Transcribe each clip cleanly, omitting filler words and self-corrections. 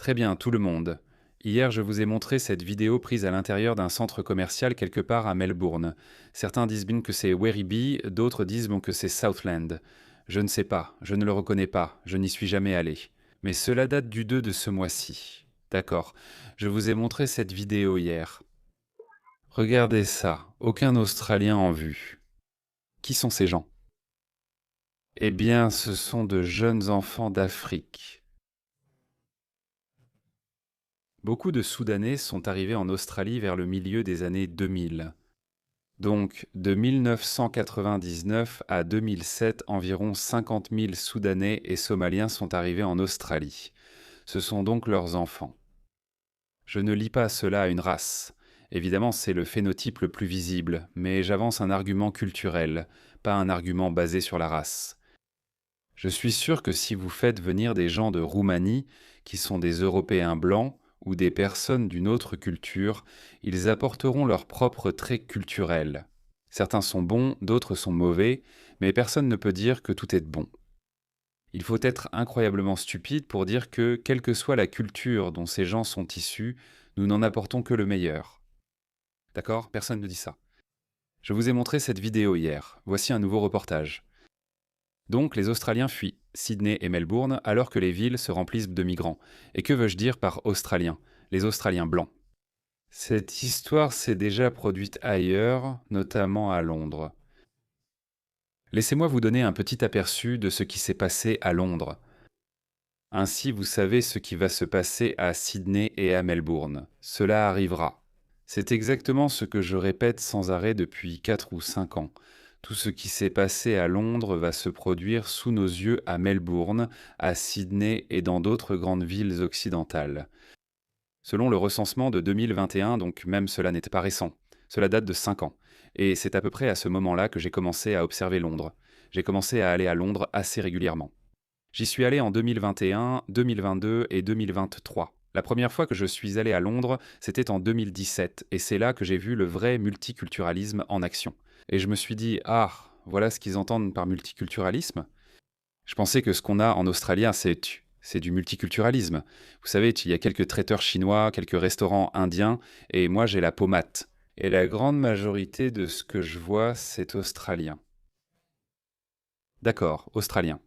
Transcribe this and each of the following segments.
Très bien, tout le monde. Hier, je vous ai montré cette vidéo prise à l'intérieur d'un centre commercial quelque part à Melbourne. Certains disent bien que c'est Werribee, d'autres disent bon que c'est Southland. Je ne sais pas, je ne le reconnais pas, je n'y suis jamais allé. Mais cela date du 2 de ce mois-ci. D'accord, je vous ai montré cette vidéo hier. Regardez ça, aucun Australien en vue. Qui sont ces gens? Eh bien, ce sont de jeunes enfants d'Afrique. Beaucoup de Soudanais sont arrivés en Australie vers le milieu des années 2000. Donc, de 1999 à 2007, environ 50 000 Soudanais et Somaliens sont arrivés en Australie. Ce sont donc leurs enfants. Je ne lie pas cela à une race. Évidemment, c'est le phénotype le plus visible, mais j'avance un argument culturel, pas un argument basé sur la race. Je suis sûr que si vous faites venir des gens de Roumanie, qui sont des Européens blancs, ou des personnes d'une autre culture, ils apporteront leurs propres traits culturels. Certains sont bons, d'autres sont mauvais, mais personne ne peut dire que tout est bon. Il faut être incroyablement stupide pour dire que, quelle que soit la culture dont ces gens sont issus, nous n'en apportons que le meilleur. D'accord? Personne ne dit ça. Je vous ai montré cette vidéo hier. Voici un nouveau reportage. Donc les Australiens fuient Sydney et Melbourne alors que les villes se remplissent de migrants. Et que veux-je dire par Australiens? Les Australiens blancs. Cette histoire s'est déjà produite ailleurs, notamment à Londres. Laissez-moi vous donner un petit aperçu de ce qui s'est passé à Londres. Ainsi vous savez ce qui va se passer à Sydney et à Melbourne. Cela arrivera. C'est exactement ce que je répète sans arrêt depuis 4 ou 5 ans. Tout ce qui s'est passé à Londres va se produire sous nos yeux à Melbourne, à Sydney et dans d'autres grandes villes occidentales. Selon le recensement de 2021, donc même cela n'était pas récent, cela date de 5 ans. Et c'est à peu près à ce moment-là que j'ai commencé à observer Londres. J'ai commencé à aller à Londres assez régulièrement. J'y suis allé en 2021, 2022 et 2023. La première fois que je suis allé à Londres, c'était en 2017, et c'est là que j'ai vu le vrai multiculturalisme en action. Et je me suis dit, ah, voilà ce qu'ils entendent par multiculturalisme. Je pensais que ce qu'on a en Australie, c'est du multiculturalisme. Vous savez, il y a quelques traiteurs chinois, quelques restaurants indiens, et moi j'ai la pommade. Et la grande majorité de ce que je vois, c'est australien. D'accord, australien.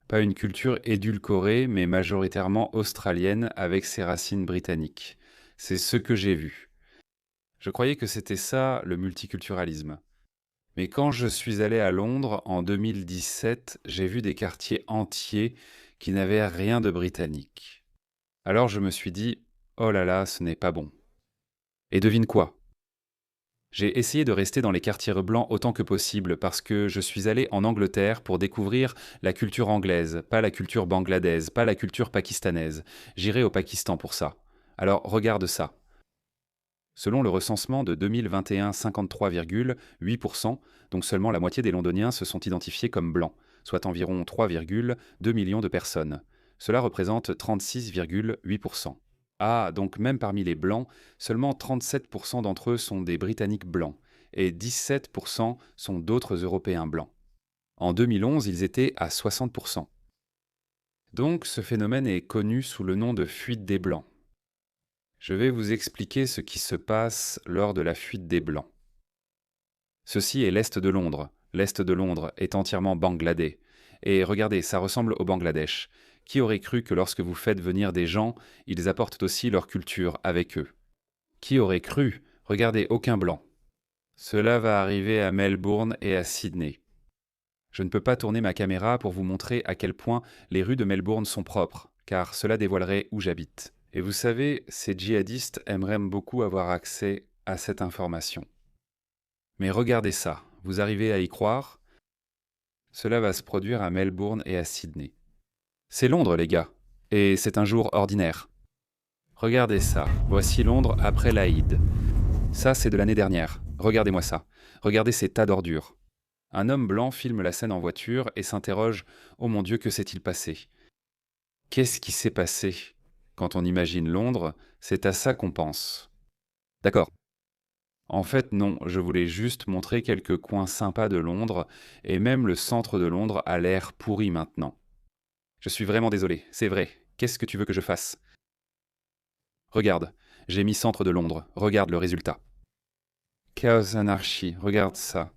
Pas une culture édulcorée, mais majoritairement australienne avec ses racines britanniques. C'est ce que j'ai vu. Je croyais que c'était ça, le multiculturalisme. Mais quand je suis allé à Londres en 2017, j'ai vu des quartiers entiers qui n'avaient rien de britannique. Alors je me suis dit, oh là là, ce n'est pas bon. Et devine quoi? J'ai essayé de rester dans les quartiers blancs autant que possible parce que je suis allé en Angleterre pour découvrir la culture anglaise, pas la culture bangladaise, pas la culture pakistanaise. J'irai au Pakistan pour ça. Alors regarde ça. Selon le recensement de 2021, 53,8%, donc seulement la moitié des Londoniens se sont identifiés comme blancs, soit environ 3,2 millions de personnes. Cela représente 36,8%. Ah, donc même parmi les blancs, seulement 37% d'entre eux sont des Britanniques blancs, et 17% sont d'autres Européens blancs. En 2011, ils étaient à 60%. Donc ce phénomène est connu sous le nom de fuite des blancs. Je vais vous expliquer ce qui se passe lors de la fuite des Blancs. Ceci est l'Est de Londres. L'Est de Londres est entièrement bangladais. Et regardez, ça ressemble au Bangladesh. Qui aurait cru que lorsque vous faites venir des gens, ils apportent aussi leur culture avec eux? Qui aurait cru? Regardez, aucun blanc. Cela va arriver à Melbourne et à Sydney. Je ne peux pas tourner ma caméra pour vous montrer à quel point les rues de Melbourne sont propres, car cela dévoilerait où j'habite. Et vous savez, ces djihadistes aimeraient beaucoup avoir accès à cette information. Mais regardez ça, vous arrivez à y croire? Cela va se produire à Melbourne et à Sydney. C'est Londres, les gars, et c'est un jour ordinaire. Regardez ça, voici Londres après l'Aïd. Ça, c'est de l'année dernière. Regardez-moi ça. Regardez ces tas d'ordures. Un homme blanc filme la scène en voiture et s'interroge « Oh mon Dieu, que s'est-il passé ?» Qu'est-ce qui s'est passé? Quand on imagine Londres, c'est à ça qu'on pense. D'accord. En fait, non, je voulais juste montrer quelques coins sympas de Londres, et même le centre de Londres a l'air pourri maintenant. Je suis vraiment désolé, c'est vrai, Qu'est-ce que tu veux que je fasse? Regarde, j'ai mis centre de Londres, regarde le résultat. Chaos anarchie, regarde ça,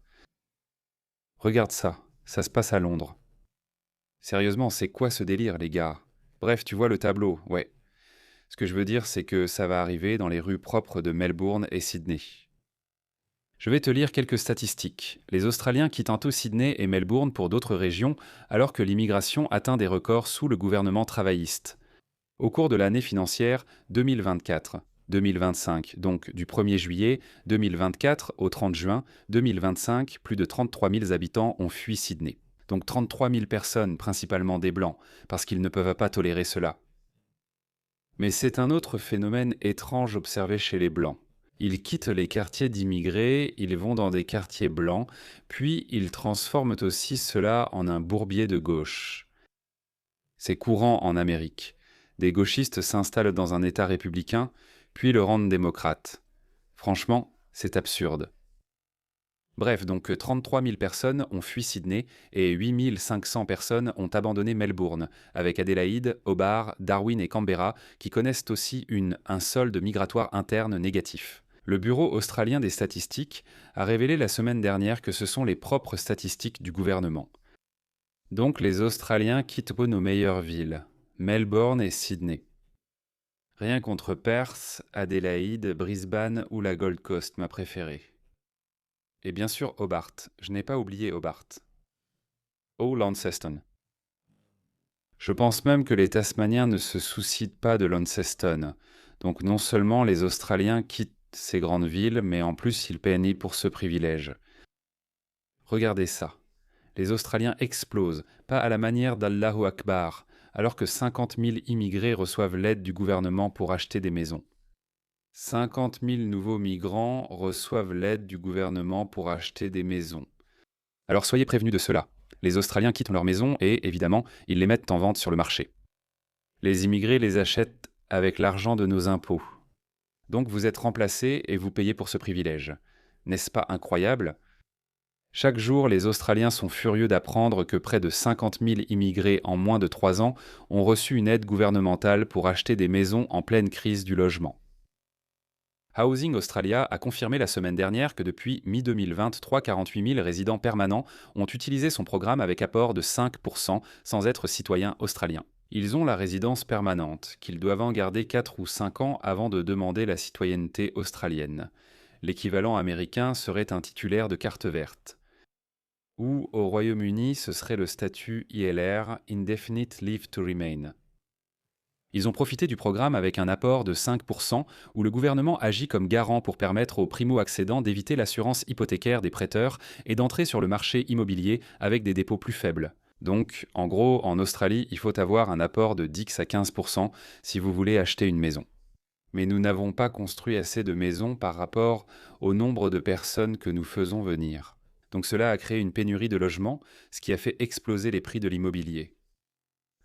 ça se passe à Londres. Sérieusement, c'est quoi ce délire, les gars? Bref, tu vois le tableau, ouais. Ce que je veux dire, c'est que ça va arriver dans les rues propres de Melbourne et Sydney. Je vais te lire quelques statistiques. Les Australiens quittent un tôt Sydney et Melbourne pour d'autres régions, alors que l'immigration atteint des records sous le gouvernement travailliste. Au cours de l'année financière 2024-2025, donc du 1er juillet 2024 au 30 juin 2025, plus de 33 000 habitants ont fui Sydney. Donc 33 000 personnes, principalement des Blancs, parce qu'ils ne peuvent pas tolérer cela. Mais c'est un autre phénomène étrange observé chez les Blancs. Ils quittent les quartiers d'immigrés, ils vont dans des quartiers blancs, puis ils transforment aussi cela en un bourbier de gauche. C'est courant en Amérique. Des gauchistes s'installent dans un État républicain, puis le rendent démocrate. Franchement, c'est absurde. Bref, donc 33 000 personnes ont fui Sydney et 8 500 personnes ont abandonné Melbourne, avec Adélaïde, Hobart, Darwin et Canberra qui connaissent aussi un solde migratoire interne négatif. Le Bureau australien des statistiques a révélé la semaine dernière que ce sont les propres statistiques du gouvernement. Donc les Australiens quittent nos meilleures villes, Melbourne et Sydney. Rien contre Perth, Adélaïde, Brisbane ou la Gold Coast, ma préférée. Et bien sûr Hobart, je n'ai pas oublié Hobart. Oh Launceston. Je pense même que les Tasmaniens ne se soucient pas de Launceston. Donc non seulement les Australiens quittent ces grandes villes, mais en plus ils paient pour ce privilège. Regardez ça. Les Australiens explosent, pas à la manière d'Allahu Akbar, alors que 50 000 immigrés reçoivent l'aide du gouvernement pour acheter des maisons. 50 000 nouveaux migrants reçoivent l'aide du gouvernement pour acheter des maisons. Alors soyez prévenus de cela. Les Australiens quittent leurs maisons et, évidemment, ils les mettent en vente sur le marché. Les immigrés les achètent avec l'argent de nos impôts. Donc vous êtes remplacés et vous payez pour ce privilège. N'est-ce pas incroyable ? Chaque jour, les Australiens sont furieux d'apprendre que près de 50 000 immigrés en moins de 3 ans ont reçu une aide gouvernementale pour acheter des maisons en pleine crise du logement. Housing Australia a confirmé la semaine dernière que depuis mi-2023, 48 000 résidents permanents ont utilisé son programme avec apport de 5% sans être citoyens australiens. Ils ont la résidence permanente, qu'ils doivent en garder 4 ou 5 ans avant de demander la citoyenneté australienne. L'équivalent américain serait un titulaire de carte verte. Ou au Royaume-Uni, ce serait le statut ILR, Indefinite Leave to Remain. Ils ont profité du programme avec un apport de 5% où le gouvernement agit comme garant pour permettre aux primo-accédants d'éviter l'assurance hypothécaire des prêteurs et d'entrer sur le marché immobilier avec des dépôts plus faibles. Donc, en gros, en Australie, il faut avoir un apport de 10 à 15% si vous voulez acheter une maison. Mais nous n'avons pas construit assez de maisons par rapport au nombre de personnes que nous faisons venir. Donc cela a créé une pénurie de logements, ce qui a fait exploser les prix de l'immobilier.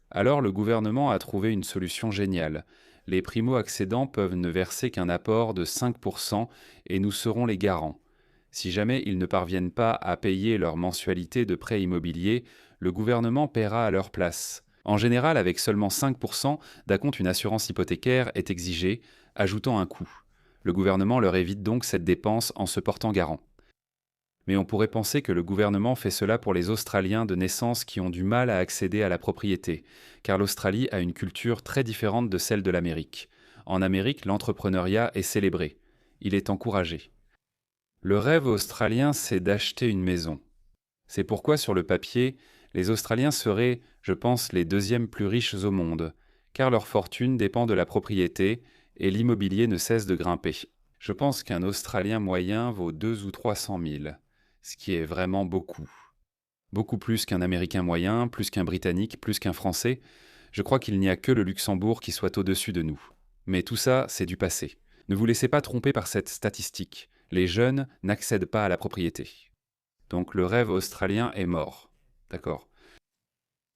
Alors le gouvernement a trouvé une solution géniale. Les primo-accédants peuvent ne verser qu'un apport de 5% et nous serons les garants. Si jamais ils ne parviennent pas à payer leur mensualité de prêt immobilier, le gouvernement paiera à leur place. En général, avec seulement 5%, d'acompte une assurance hypothécaire est exigée, ajoutant un coût. Le gouvernement leur évite donc cette dépense en se portant garant. Mais on pourrait penser que le gouvernement fait cela pour les Australiens de naissance qui ont du mal à accéder à la propriété, car l'Australie a une culture très différente de celle de l'Amérique. En Amérique, l'entrepreneuriat est célébré. Il est encouragé. Le rêve australien, c'est d'acheter une maison. C'est pourquoi, sur le papier, les Australiens seraient, je pense, les deuxièmes plus riches au monde, car leur fortune dépend de la propriété et l'immobilier ne cesse de grimper. Je pense qu'un Australien moyen vaut 200 ou 300 000, ce qui est vraiment beaucoup. Beaucoup plus qu'un Américain moyen, plus qu'un Britannique, plus qu'un Français. Je crois qu'il n'y a que le Luxembourg qui soit au-dessus de nous. Mais tout ça, c'est du passé. Ne vous laissez pas tromper par cette statistique. Les jeunes n'accèdent pas à la propriété. Donc le rêve australien est mort. D'accord.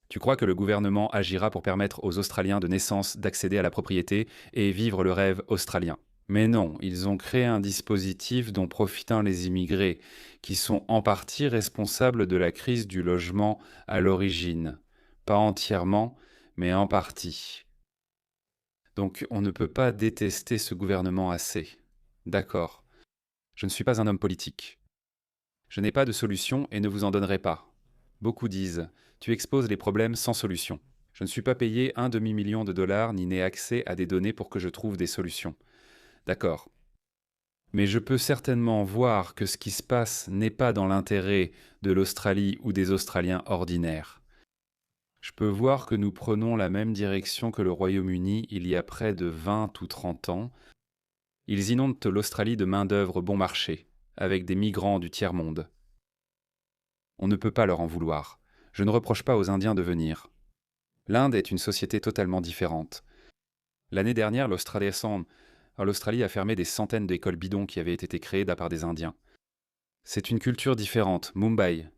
Tu crois que le gouvernement agira pour permettre aux Australiens de naissance d'accéder à la propriété et vivre le rêve australien? Mais non, ils ont créé un dispositif dont profitent les immigrés, qui sont en partie responsables de la crise du logement à l'origine. Pas entièrement, mais en partie. Donc on ne peut pas détester ce gouvernement assez. D'accord. Je ne suis pas un homme politique. Je n'ai pas de solution et ne vous en donnerai pas. Beaucoup disent, tu exposes les problèmes sans solution. Je ne suis pas payé un demi-million de dollars ni n'ai accès à des données pour que je trouve des solutions. D'accord. Mais je peux certainement voir que ce qui se passe n'est pas dans l'intérêt de l'Australie ou des Australiens ordinaires. Je peux voir que nous prenons la même direction que le Royaume-Uni il y a près de 20 ou 30 ans. Ils inondent l'Australie de main-d'œuvre bon marché, avec des migrants du tiers-monde. On ne peut pas leur en vouloir. Je ne reproche pas aux Indiens de venir. L'Inde est une société totalement différente. L'année dernière, l'Australie a fermé des centaines d'écoles bidons qui avaient été créées par des Indiens. C'est une culture différente, Mumbai.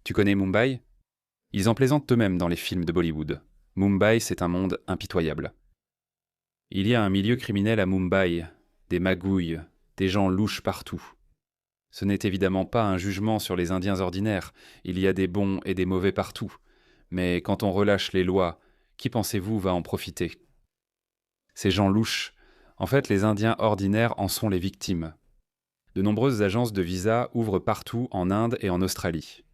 Tu connais Mumbai? Ils en plaisantent eux-mêmes dans les films de Bollywood. Mumbai, c'est un monde impitoyable. Il y a un milieu criminel à Mumbai, des magouilles, des gens louches partout. Ce n'est évidemment pas un jugement sur les Indiens ordinaires, il y a des bons et des mauvais partout. Mais quand on relâche les lois, qui pensez-vous va en profiter? Ces gens louches, en fait les Indiens ordinaires en sont les victimes. De nombreuses agences de visa ouvrent partout en Inde et en Australie.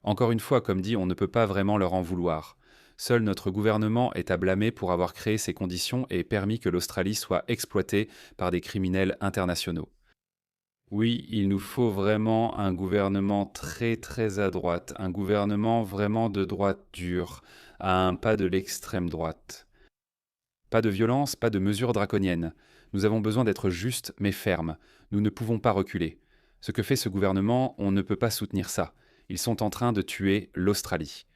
Encore une fois, comme dit, on ne peut pas vraiment leur en vouloir. Seul notre gouvernement est à blâmer pour avoir créé ces conditions et permis que l'Australie soit exploitée par des criminels internationaux. Oui, il nous faut vraiment un gouvernement très très à droite, un gouvernement vraiment de droite dure, à un pas de l'extrême droite. Pas de violence, pas de mesures draconiennes. Nous avons besoin d'être justes mais fermes. Nous ne pouvons pas reculer. Ce que fait ce gouvernement, on ne peut pas soutenir ça. Ils sont en train de tuer l'Australie.